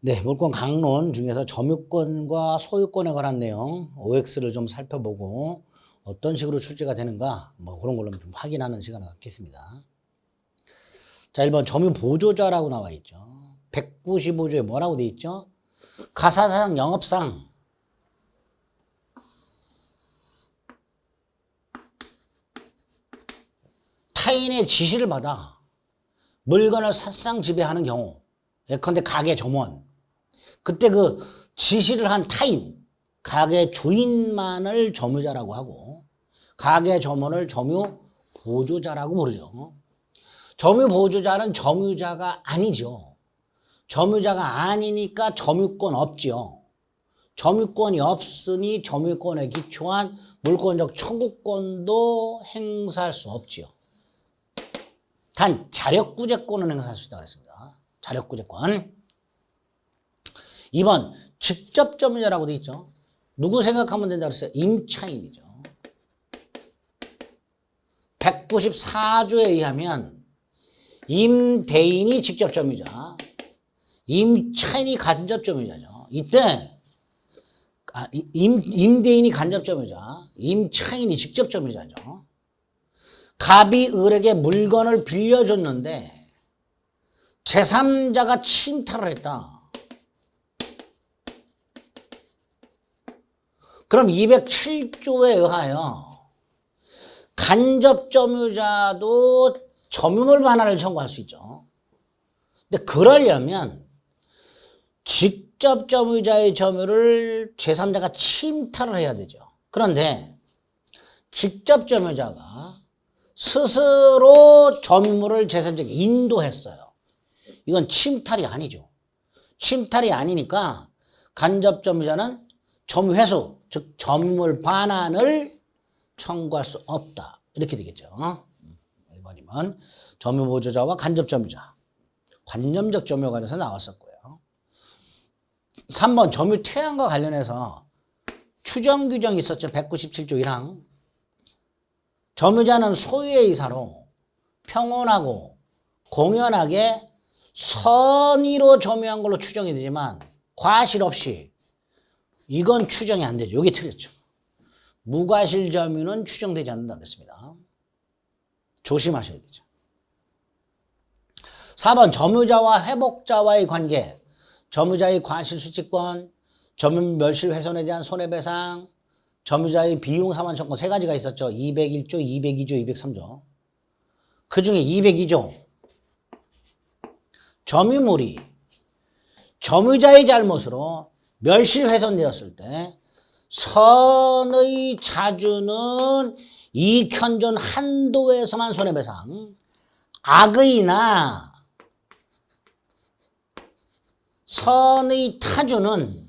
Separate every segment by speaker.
Speaker 1: 네, 물권 강론 중에서 점유권과 소유권에 관한 내용 OX를 좀 살펴보고 어떤 식으로 출제가 되는가 뭐 그런 걸로 좀 확인하는 시간을 갖겠습니다. 자, 1번 점유보조자라고 나와 있죠. 195조에 뭐라고 돼 있죠? 가사상 영업상 타인의 지시를 받아 물건을 사상 지배하는 경우, 예컨대 가게 점원, 그때 그 지시를 한 타인, 가게 주인만을 점유자라고 하고 가게 점원을 점유보조자라고 부르죠. 점유보조자는 점유자가 아니죠. 점유자가 아니니까 점유권 없지요. 점유권이 없으니 점유권에 기초한 물권적 청구권도 행사할 수 없지요. 단 자력구제권은 행사할 수 있다고 했습니다. 자력구제권. 2번 직접 점유자라고 되어 있죠. 누구 생각하면 된다고 했어요? 임차인이죠. 194조에 의하면 임대인이 직접 점유자, 임차인이 간접 점유자죠. 이때 임대인이 간접 점유자, 임차인이 직접 점유자죠. 갑이 을에게 물건을 빌려줬는데 제3자가 침탈을 했다. 그럼 207조에 의하여 간접 점유자도 점유물 반환을 청구할 수 있죠. 근데 그러려면 직접 점유자의 점유를 제3자가 침탈을 해야 되죠. 그런데 직접 점유자가 스스로 점유물을 제3자에게 인도했어요. 이건 침탈이 아니죠. 침탈이 아니니까 간접 점유자는 점유회수, 즉 점유물 반환을 청구할 수 없다. 이렇게 되겠죠. 1번이면 점유보조자와 간접 점유자, 관념적 점유에 관해서 나왔었고요. 3번 점유 퇴항과 관련해서 추정 규정이 있었죠. 197조 1항. 점유자는 소유의 이사로 평온하고 공연하게 선의로 점유한 걸로 추정이 되지만 과실 없이 이건 추정이 안 되죠. 여기 틀렸죠. 무과실 점유는 추정되지 않는다고 했습니다. 조심하셔야 되죠. 4번 점유자와 회복자와의 관계, 점유자의 과실수취권, 점유 멸실 훼손에 대한 손해배상, 점유자의 비용 상환 청구 세 가지가 있었죠. 201조, 202조, 203조. 그 중에 202조. 점유물이 점유자의 잘못으로 멸실 훼손되었을 때 선의 자주는 이익현존 한도에서만 손해배상, 악의나 선의 타주는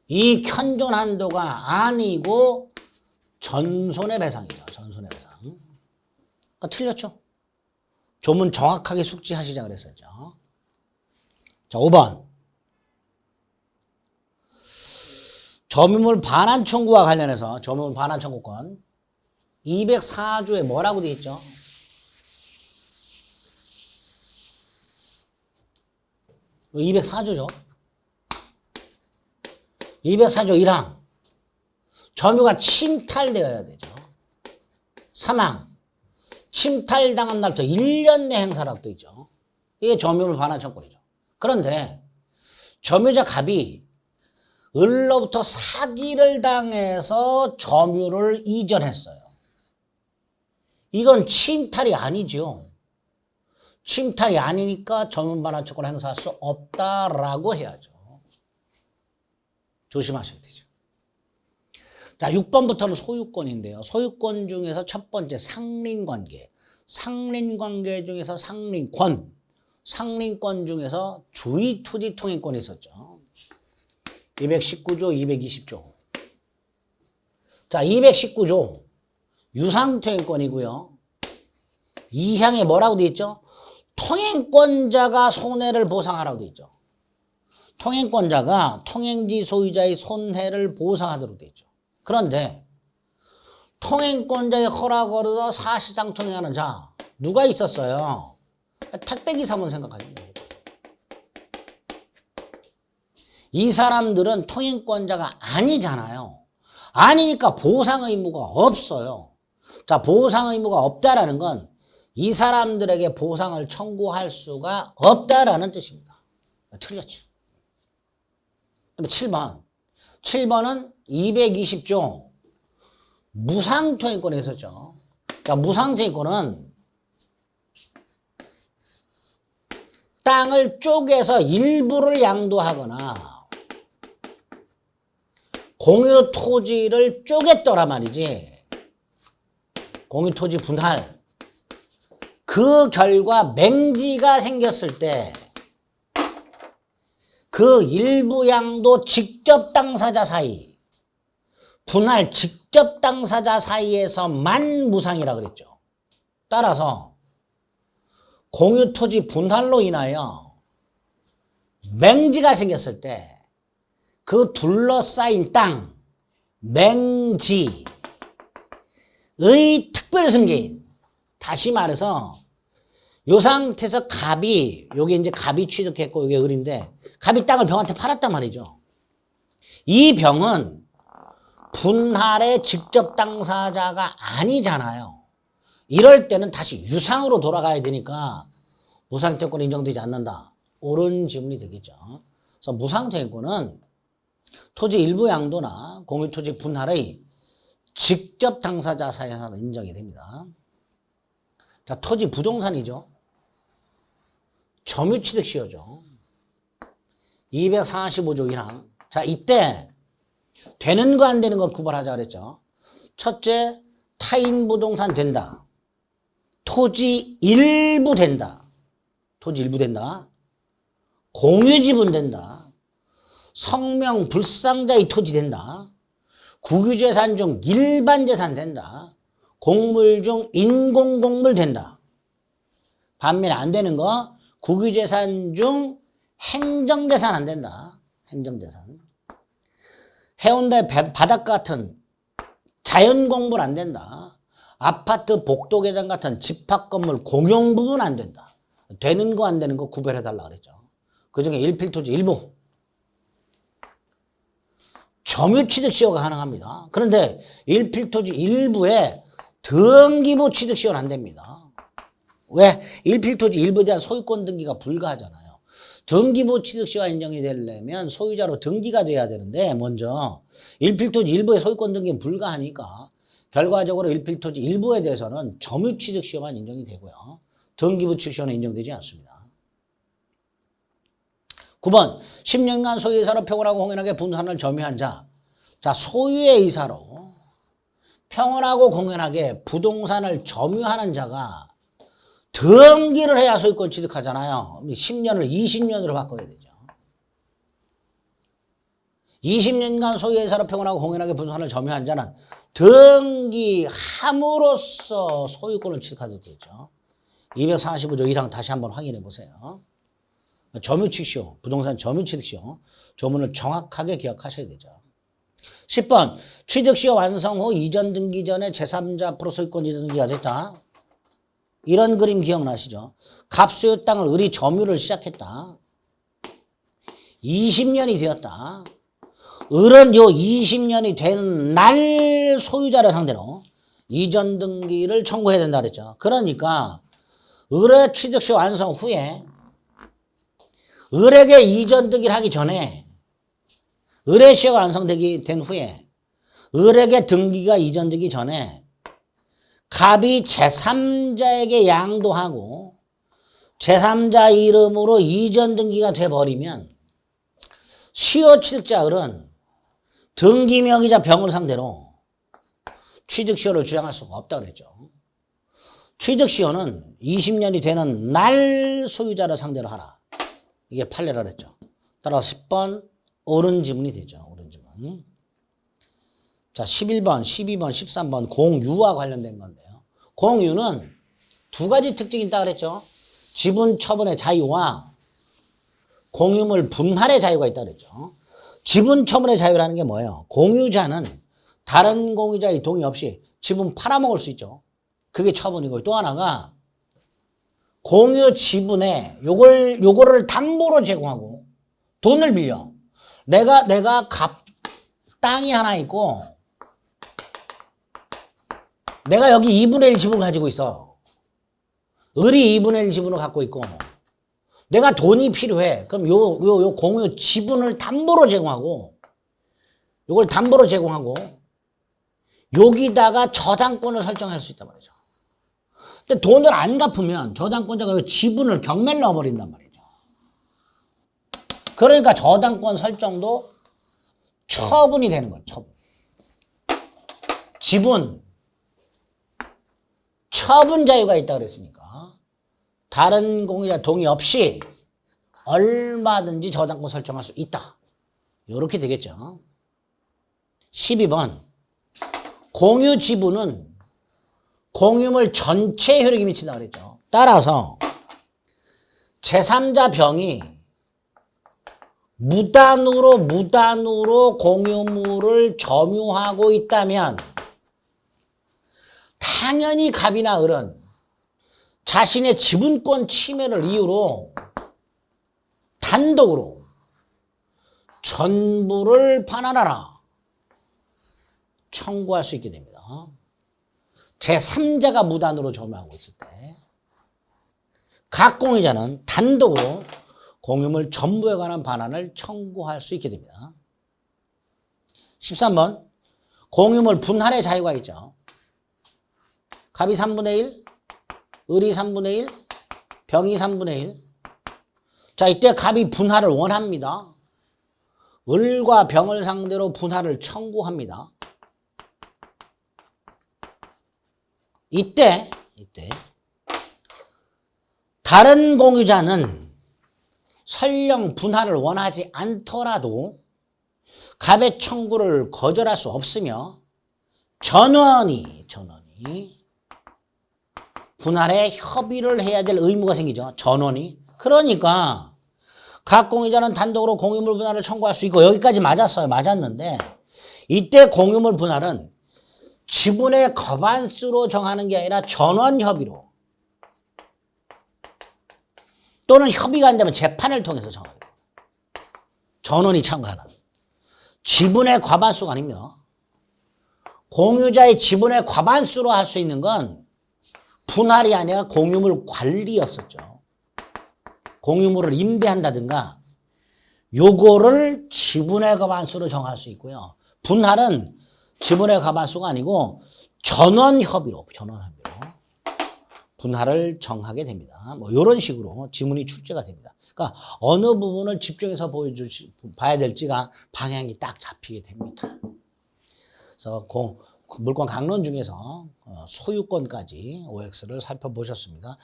Speaker 1: 이익현존 한도가 아니고 전손해배상이죠. 전손해배상. 그러니까 틀렸죠. 조문 정확하게 숙지하시자 그랬었죠. 자, 5번. 점유물 반환 청구와 관련해서 점유물 반환 청구권 204조에 뭐라고 되어 있죠? 이 204조죠. 204조 1항. 점유가 침탈되어야 되죠. 3항. 침탈당한 날부터 1년 내 행사라고 되어 있죠. 이게 점유물 반환 청구권이죠. 그런데 점유자 갑이 을로부터 사기를 당해서 점유를 이전했어요. 이건 침탈이 아니죠. 침탈이 아니니까 점유물 반환 청구를 행사할 수 없다라고 해야죠. 조심하셔야 되죠. 자, 6번부터는 소유권인데요. 소유권 중에서 첫 번째 상린관계. 상린관계 중에서 상린권. 상린권 중에서 주의투지통행권이 있었죠. 219조, 220조. 자, 219조. 유상통행권이고요. 2항에 뭐라고 되어 있죠? 통행권자가 손해를 보상하라고 되어 있죠. 통행권자가 통행지 소유자의 손해를 보상하도록 되어 있죠. 그런데 통행권자의 허락을 얻어 사실상 통행하는 자 누가 있었어요? 택배기사만 생각하시면 됩니다. 이 사람들은 통행권자가 아니잖아요. 아니니까 보상 의무가 없어요. 자, 보상 의무가 없다라는 건 이 사람들에게 보상을 청구할 수가 없다라는 뜻입니다. 틀렸죠. 그다음에 7번. 7번은 220조 무상통행권에 있었죠. 자, 무상통행권은 땅을 쪼개서 일부를 양도하거나 공유 토지를 쪼갰더라 말이지. 공유 토지 분할. 그 결과 맹지가 생겼을 때 그 일부 양도 직접 당사자 사이, 분할 직접 당사자 사이에서만 무상이라 그랬죠. 따라서 공유 토지 분할로 인하여 맹지가 생겼을 때 그 둘러싸인 땅, 맹지의 특별 승계인, 다시 말해서 요 상태에서 갑이, 여기 이제 갑이 취득했고 여기 을인데 갑이 땅을 병한테 팔았단 말이죠. 이 병은 분할의 직접 당사자가 아니잖아요. 이럴 때는 다시 유상으로 돌아가야 되니까 무상통행권이 인정되지 않는다. 옳은 지문이 되겠죠. 그래서 무상통행권은 토지 일부 양도나 공유토지 분할의 직접 당사자 사이에서 인정이 됩니다. 자, 토지 부동산이죠. 점유취득시효죠. 245조 1항. 자, 이때 되는 거 안 되는 거 구별하자 그랬죠. 첫째, 타인 부동산 된다. 토지 일부 된다. 토지 일부 된다. 공유지분 된다. 성명 불상자의 토지 된다. 국유재산 중 일반재산 된다. 공물 중 인공공물 된다. 반면에 안 되는 거 국유재산 중 행정재산 안 된다. 행정재산. 해운대 바닷가 같은 자연공물 안 된다. 아파트 복도계단 같은 집합건물 공용부분 안 된다. 되는 거 안 되는 거 구별해달라 그랬죠. 그중에 일필토지 일부. 점유취득시효가 가능합니다. 그런데 일필토지 일부에 등기부 취득시효는 안 됩니다. 왜? 일필토지 일부에 대한 소유권 등기가 불가하잖아요. 등기부 취득시효가 인정이 되려면 소유자로 등기가 돼야 되는데 먼저 일필토지 일부의 소유권 등기는 불가하니까 결과적으로 일필토지 일부에 대해서는 점유취득시효만 인정이 되고요. 등기부 취득시효는 인정되지 않습니다. 9번 10년간 소유의 의사로 평온하고 공연하게 분산을 점유한 자. 자, 소유의 의사로 평온하고 공연하게 부동산을 점유하는 자가 등기를 해야 소유권 취득하잖아요. 10년을 20년으로 바꿔야 되죠. 20년간 소유의 의사로 평온하고 공연하게 부동산을 점유한 자는 등기함으로써 소유권을 취득하게 되죠. 245조 1항 다시 한번 확인해 보세요. 점유취득시효, 부동산 점유취득시효 조문을 정확하게 기억하셔야 되죠. 10번 취득시효 완성 후 이전 등기 전에 제3자 앞으로 소유권 이전 등기가 됐다. 이런 그림 기억나시죠? 갑소유 땅을 을이 점유를 시작했다. 20년이 되었다. 을은 요 20년이 된 날 소유자를 상대로 이전 등기를 청구해야 된다 그랬죠. 그러니까 을의 취득시효 완성 후에 을에게 이전 등기를 하기 전에 을의 시효가 완성되기 된 후에 을에게 등기가 이전되기 전에 갑이 제3자에게 양도하고 제3자 이름으로 이전 등기가 돼버리면 시효 취득자 을은 등기명의자 병을 상대로 취득시효를 주장할 수가 없다 그랬죠. 취득시효는 20년이 되는 날 소유자를 상대로 하라. 이게 판례라 그랬죠. 따라서 10번 옳은 지문이 되죠. 옳은 지문. 자, 11번, 12번, 13번 공유와 관련된 건데요. 공유는 두 가지 특징이 있다 그랬죠. 지분 처분의 자유와 공유물 분할의 자유가 있다 그랬죠. 지분 처분의 자유라는 게 뭐예요? 공유자는 다른 공유자의 동의 없이 지분 팔아먹을 수 있죠. 그게 처분이고, 또 하나가 공유 지분에 요거를 담보로 제공하고 돈을 빌려 내가 땅이 하나 있고 내가 여기 2분의 1 지분을 가지고 있어. 을이 2분의 1 지분을 갖고 있고 내가 돈이 필요해. 그럼 요 공유 지분을 담보로 제공하고 요걸 담보로 제공하고 여기다가 저당권을 설정할 수 있단 말이죠. 근데 돈을 안 갚으면 저당권자가 지분을 경매를 넣어버린단 말이죠. 그러니까 저당권 설정도 처분이 되는 거예요. 처분. 지분 처분 자유가 있다 그랬으니까 다른 공유자 동의 없이 얼마든지 저당권 설정할 수 있다. 이렇게 되겠죠. 12번 공유 지분은 공유물 전체에 효력이 미친다 그랬죠. 따라서 제3자 병이 무단으로 공유물을 점유하고 있다면 당연히 갑이나 을은 자신의 지분권 침해를 이유로 단독으로 전부를 반환하라 청구할 수 있게 됩니다. 제3자가 무단으로 점유하고 있을 때 각 공유자는 단독으로 공유물 전부에 관한 반환을 청구할 수 있게 됩니다. 13번 공유물 분할의 자유가 있죠. 갑이 3분의 1, 을이 3분의 1, 병이 3분의 1. 자, 이때 갑이 분할을 원합니다. 을과 병을 상대로 분할을 청구합니다. 이때 다른 공유자는 설령 분할을 원하지 않더라도 갑의 청구를 거절할 수 없으며 전원이 분할에 협의를 해야 될 의무가 생기죠. 전원이. 그러니까 각 공유자는 단독으로 공유물 분할을 청구할 수 있고 여기까지 맞았어요. 맞았는데 이때 공유물 분할은 지분의 과반수로 정하는 게 아니라 전원 협의로 또는 협의가 안 되면 재판을 통해서 정하게 됩니다. 전원이 참가하는 지분의 과반수가 아닙니다. 공유자의 지분의 과반수로 할 수 있는 건 분할이 아니라 공유물 관리였었죠. 공유물을 임대한다든가 요거를 지분의 과반수로 정할 수 있고요. 분할은 지분의 과반수가 아니고 전원협의로 분할을 정하게 됩니다. 뭐 이런 식으로 지문이 출제가 됩니다. 그러니까 어느 부분을 집중해서 봐야 될지가 방향이 딱 잡히게 됩니다. 그래서 물권 강론 중에서 소유권까지 OX를 살펴보셨습니다.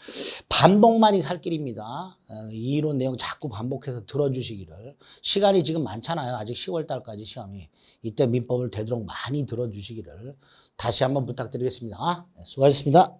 Speaker 1: 반복만이 살 길입니다. 이 이론 내용 자꾸 반복해서 들어주시기를. 시간이 지금 많잖아요. 아직 10월 달까지 시험이. 이때 민법을 되도록 많이 들어주시기를 다시 한번 부탁드리겠습니다. 수고하셨습니다.